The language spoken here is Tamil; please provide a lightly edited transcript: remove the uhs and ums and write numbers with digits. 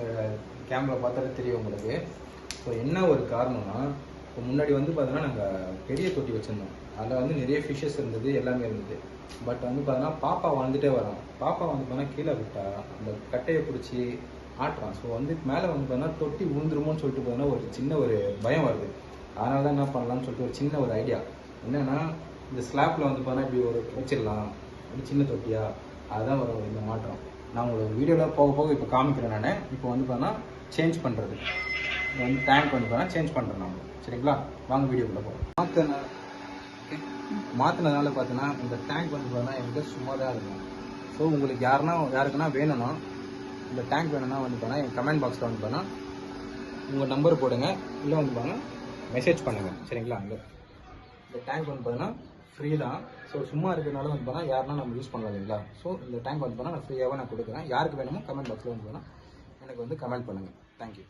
இந்த கேமரா பார்த்தாலே தெரியும் உங்களுக்கு. ஸோ என்ன ஒரு காரணம்னா, இப்போ முன்னாடி வந்து பார்த்தீங்கன்னா நாங்கள் பெரிய தொட்டி வச்சுருந்தோம். அதில் வந்து நிறைய ஃபிஷ்ஷஸ் இருந்தது, எல்லாமே இருந்தது. பட் வந்து பார்த்தீங்கன்னா பாப்பா வாழ்ந்துட்டே வரோம். பாப்பா வந்து பார்த்தீங்கன்னா கீழே விட்டா அந்த கட்டையை பிடிச்சி ஆட்டுறான். ஸோ வந்து மேலே வந்து பார்த்தீங்கன்னா தொட்டி விழுந்துருமோன்னு சொல்லிட்டு பார்த்தீங்கன்னா ஒரு சின்ன ஒரு பயம் வருது. அதனால தான் என்ன பண்ணலாம்னு சொல்லிட்டு ஒரு சின்ன ஒரு ஐடியா என்னென்னா, இந்த ஸ்லாப்பில் வந்து பார்த்தீங்கன்னா இப்படி ஒரு வச்சிடலாம், ஒரு சின்ன தொட்டியா, அதுதான் வரும் இந்த மாற்றம். நான் உங்களுக்கு வீடியோவில் போக போக இப்போ காமிக்கிறேன். நான் இப்போ வந்து பார்த்தீங்கன்னா சேஞ்ச் பண்ணுறது வந்து டேங்க் வந்து பார்த்தீங்கன்னா சேஞ்ச் பண்ணுறேன் நான். சரிங்களா, வாங்க வீடியோக்குள்ளே போகிறோம். மாற்றினதுனால பார்த்தீங்கன்னா இந்த டேங்க் வந்து பார்த்தீங்கன்னா என்கிட்ட சும்மா தான் இருக்கும். ஸோ உங்களுக்கு யாருக்குன்னா வேணும்னா, இந்த டேங்க் வேணும்னா வந்து பார்த்தீங்கன்னா என் கமெண்ட் பாக்ஸில் வந்து பார்த்தீங்கன்னா உங்கள் நம்பர் போடுங்க, இல்லை வந்து பார்த்தீங்கன்னா மெசேஜ் பண்ணுங்கள். சரிங்களா, இந்த டேங்க் வந்து பார்த்தீங்கன்னா ஃப்ரீ தான். ஸோ சும்மா இருக்கிறதுனால வந்து பார்த்தீங்கன்னா யாருன்னா நம்ம யூஸ் பண்ணலாம் இல்லைங்களா. ஸோ இந்த டேங்க் வந்து பார்த்தீங்கன்னா நான் ஃப்ரீயாகவே நான் கொடுக்குறேன். யாருக்கு வேணுமோ கமெண்ட் பாக்ஸில் வந்து பார்த்தீங்கன்னா எனக்கு வந்து கமெண்ட் பண்ணுங்கள். தேங்க்யூ.